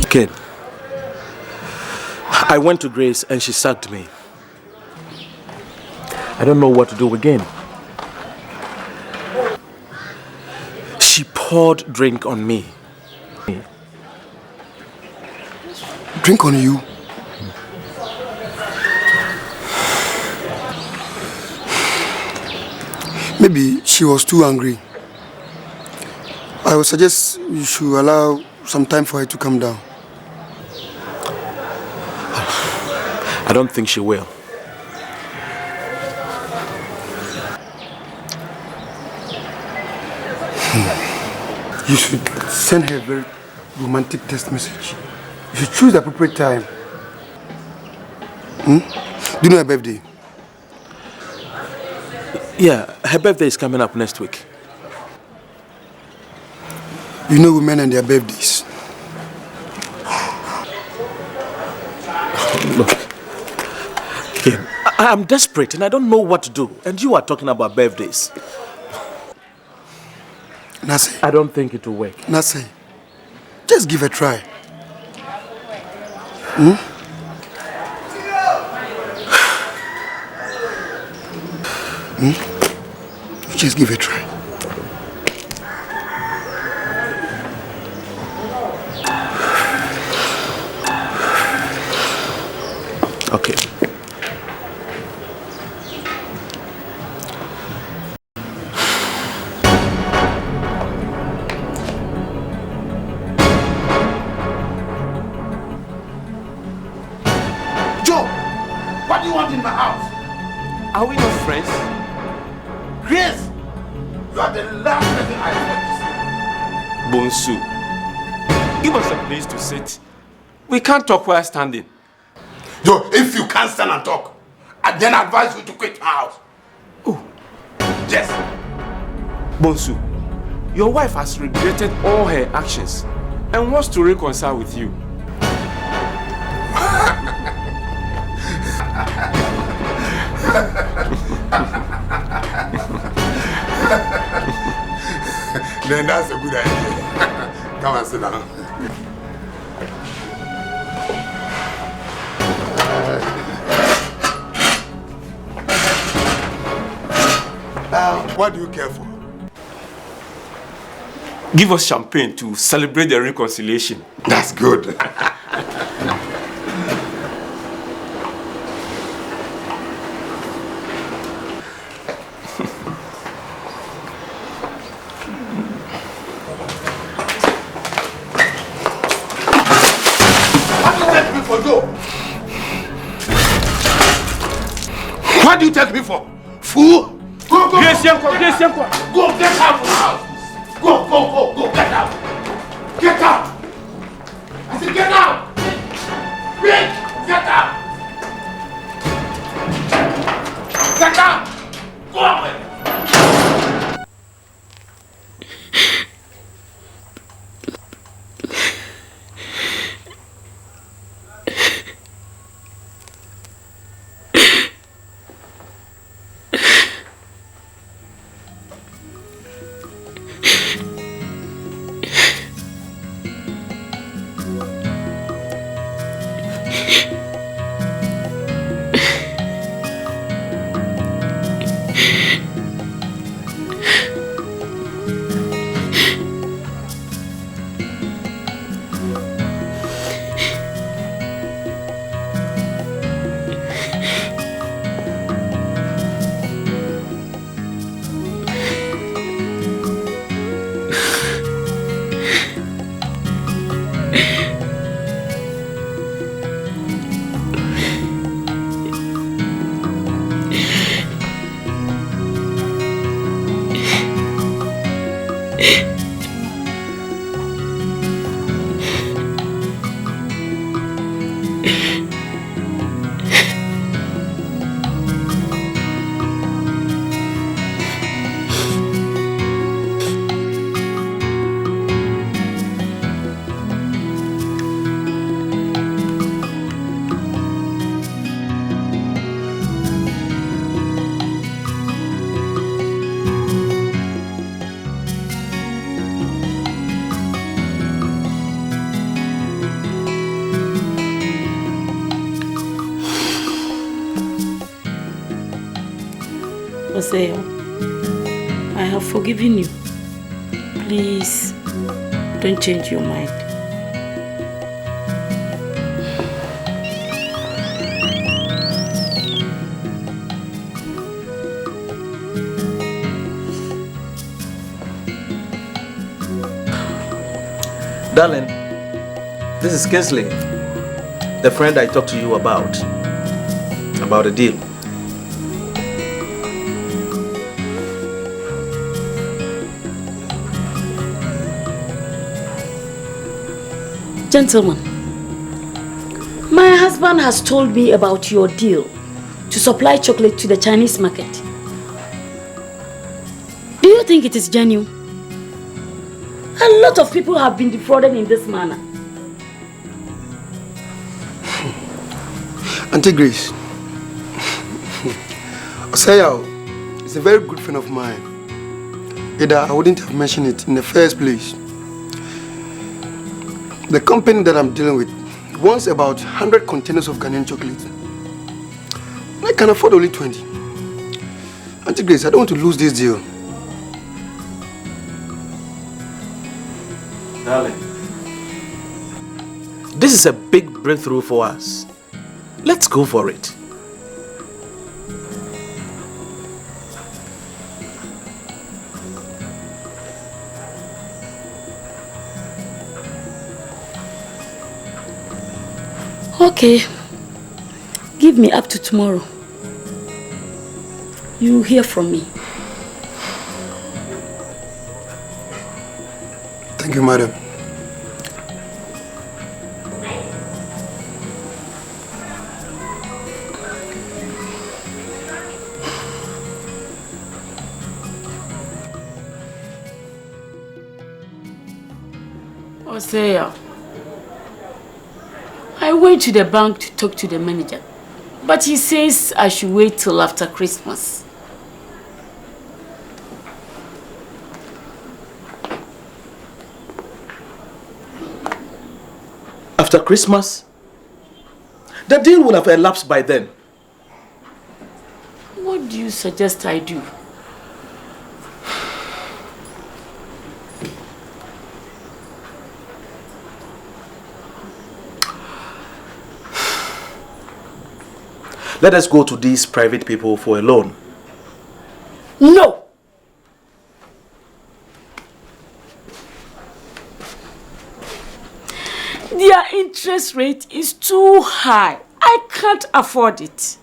Kid, I went to Grace and she sacked me. I don't know what to do again. She poured drink on me. Drink on you? Maybe she was too angry. I would suggest you should allow some time for her to calm down. I don't think she will. You should send her a very romantic text message. You should choose the appropriate time. Do you know her birthday? Yeah, her birthday is coming up next week. You know women and their birthdays. Look, Kim, I am desperate and I don't know what to do. And you are talking about birthdays. Nasi. I don't think it will work. Nasi, just give it a try. Just give it a try. Okay. Joe, what do you want in my house? Are we not friends? Grace, you are the last person I expect to see. Bonsu, give us a place to sit. We can't talk while standing. Joe, if you can't stand and talk, I then advise you to quit my house. Oh. Yes. Bonsu, your wife has regretted all her actions and wants to reconcile with you. Then that's a good idea. Come and sit down. What do you care for? Give us champagne to celebrate the reconciliation. That's good. What do you take me for? Fool! Go, go, Grace, go, go, get out of the house! Go, get out! Get out! I said get out! Quick, get out! Get out! Go away! Oseo, I have forgiven you. Please, don't change your mind. Darling, this is Kingsley, the friend I talked to you about a deal. Gentlemen, my husband has told me about your deal to supply chocolate to the Chinese market. Do you think it is genuine? A lot of people have been defrauded in this manner. Auntie Grace, Oseo is a very good friend of mine. Either I wouldn't have mentioned it in the first place. The company that I'm dealing with wants about 100 containers of Ghanaian chocolate. I can afford only 20. Auntie Grace, I don't want to lose this deal. Darling, this is a big breakthrough for us. Let's go for it. Okay. Give me up to tomorrow. You will hear from me. Thank you, madam. Oseo, I went to the bank to talk to the manager, but he says I should wait till after Christmas. After Christmas? The deal will have elapsed by then. What do you suggest I do? Let us go to these private people for a loan. No! Their interest rate is too high. I can't afford it.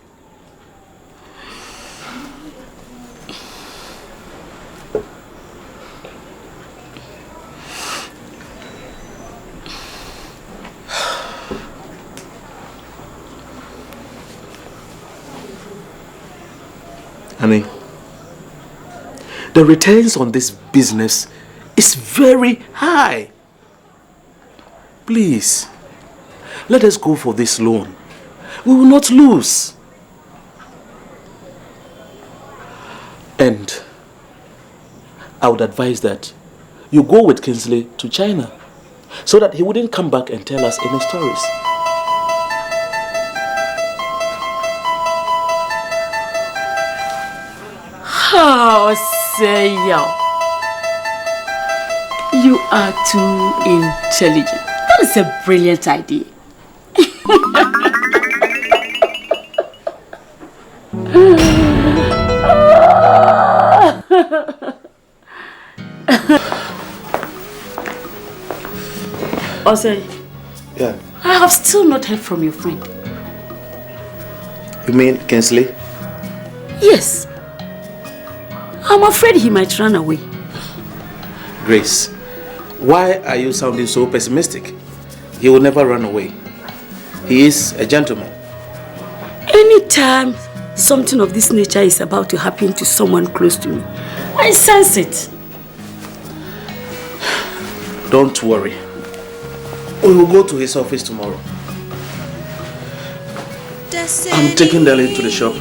Honey, the returns on this business is very high. Please, let us go for this loan. We will not lose. And I would advise that you go with Kingsley to China so that he wouldn't come back and tell us any stories. How say you? You are too intelligent. That is a brilliant idea. Osei. Yeah. I have still not heard from your friend. You mean Kinsley? Yes. I'm afraid he might run away. Grace, why are you sounding so pessimistic? He will never run away. He is a gentleman. Anytime something of this nature is about to happen to someone close to me, I sense it. Don't worry. We will go to his office tomorrow. I'm taking Deli to the shop.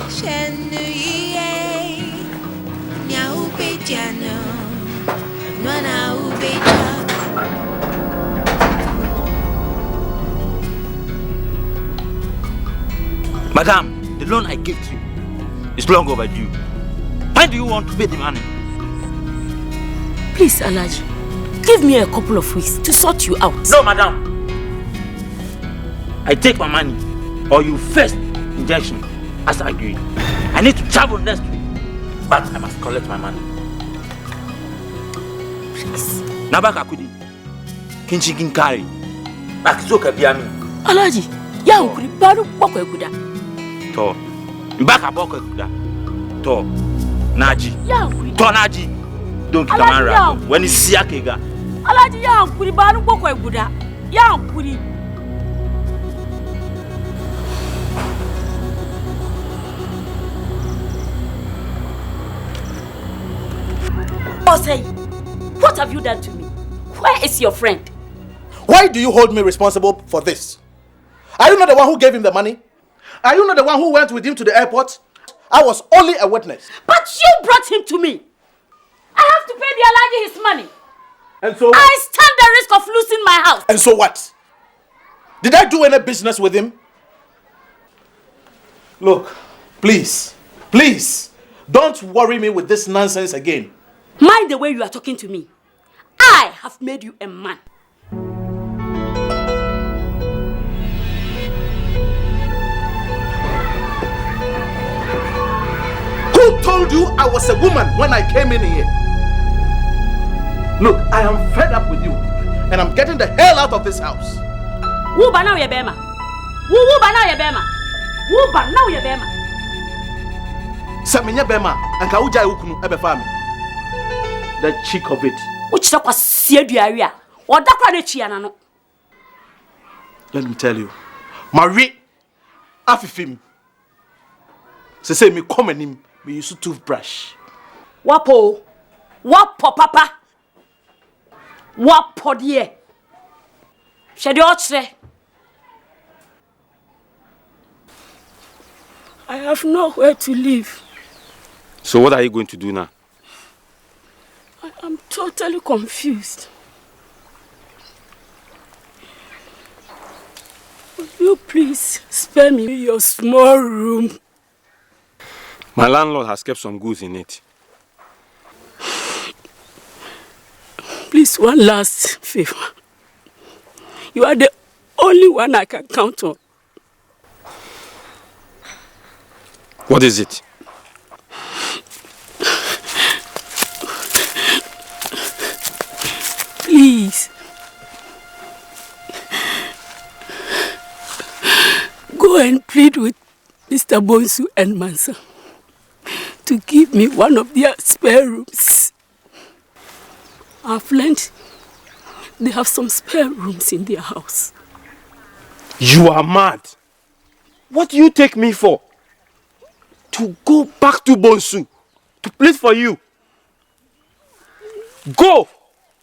Madam, the loan I gave to you is long overdue. When do you want to pay the money? Please, Alaji, give me a couple of weeks to sort you out. No, madam. I take my money, or you first injection, as agreed. I need to travel next week, but I must collect my money. Please. Nabaka kudi, kinchi kinkari, bakizoka biami. Alaji, ya ukuri baru boko ekuda. To, mbaka boko ekuda. To, naji. Ya ukuri. To naji. Don't come around. When you see akega. Alaji ya ukuri baru boko ekuda. Ya ukuri. Osei, what have you done to me? Where is your friend? Why do you hold me responsible for this? Are you not the one who gave him the money? Are you not the one who went with him to the airport? I was only a witness. But you brought him to me. I have to pay the Alaji his money. And so? I stand the risk of losing my house. And so what? Did I do any business with him? Look, please, don't worry me with this nonsense again. Mind the way you are talking to me. I have made you a man. Who told you I was a woman when I came in here? Look, I am fed up with you, and I'm getting the hell out of this house. Who ba now ye bema? Who ba now ye bema? Who ba now ye bema? Saminya bema, anka uja ukunu ebe fami. The cheek of it. Uchisa kwa siedu area. Odakwa ne chiana no. Let me tell you, Marie, afifim. Say me come and him, me use toothbrush. Wapo papa. Wapo die. Shedi ochre. I have nowhere to live. So what are you going to do now? I am totally confused. Will you please spare me your small room? My landlord has kept some goods in it. Please, one last favor. You are the only one I can count on. What is it? Please. Go and plead with Mr. Bonsu and Mansa to give me one of their spare rooms. I've learned they have some spare rooms in their house. You are mad. What do you take me for? To go back to Bonsu to plead for you. Go!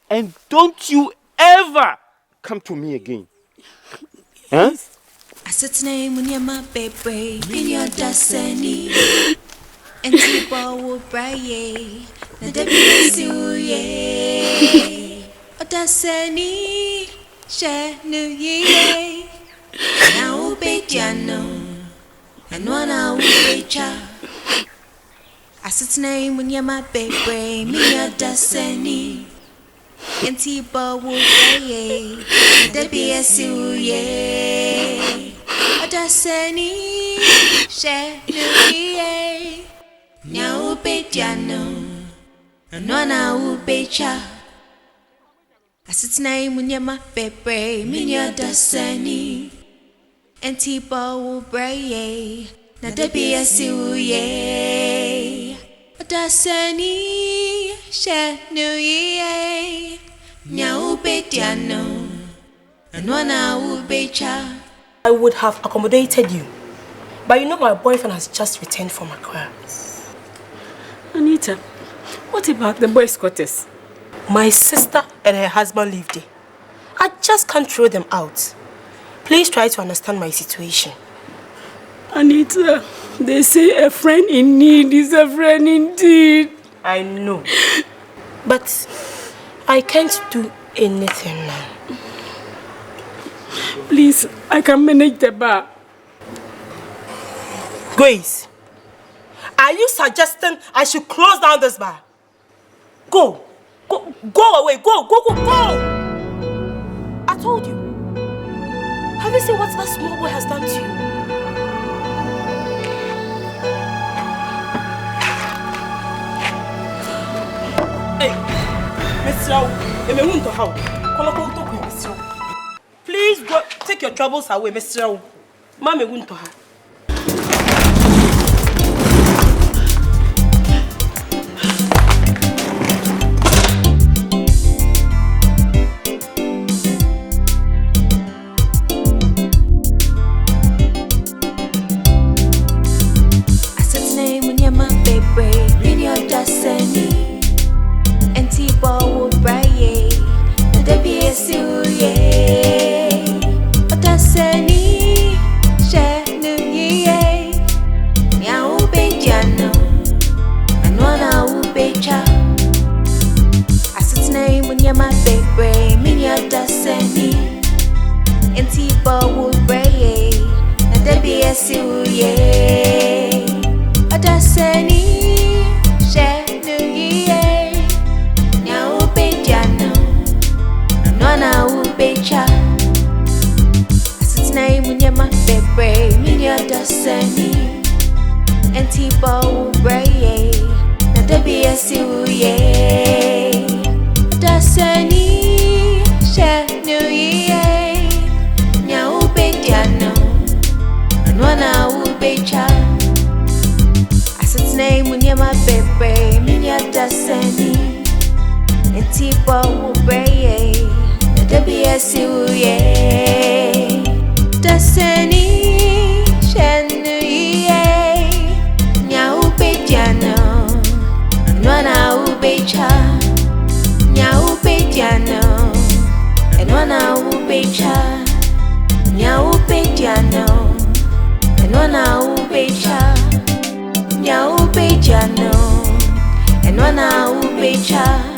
And don't you ever come to me again. Huh? I said name when you're my baby in your destiny. And people will pray. The WSU, ODASANI, share new year. Now, big Jano, and one hour, child. I said name when you're my baby, me your destiny. Entipa wuye, debi esiuye. Odasani, she nuye. Nya ubetiano, anwana ubecha. Asitna imunyama pepe, minya dasani. Entipa wuye, na debi esiuye. Odasani, she nuye. Nya ubetiano, anwana ubecha. I would have accommodated you, but you know my boyfriend has just returned from Accra. Anita, what about the boys' quarters? My sister and her husband live there. I just can't throw them out. Please try to understand my situation. Anita, they say a friend in need is a friend indeed. I know, but I can't do anything now. Please, I can manage the bar. Grace, are you suggesting I should close down this bar? Go away, go! I told you. Have you seen what that small boy has done to you? Hey, Mr. Please go, take your troubles away, Mr. Mama won't to her. Nya ubejano, and one ubecha.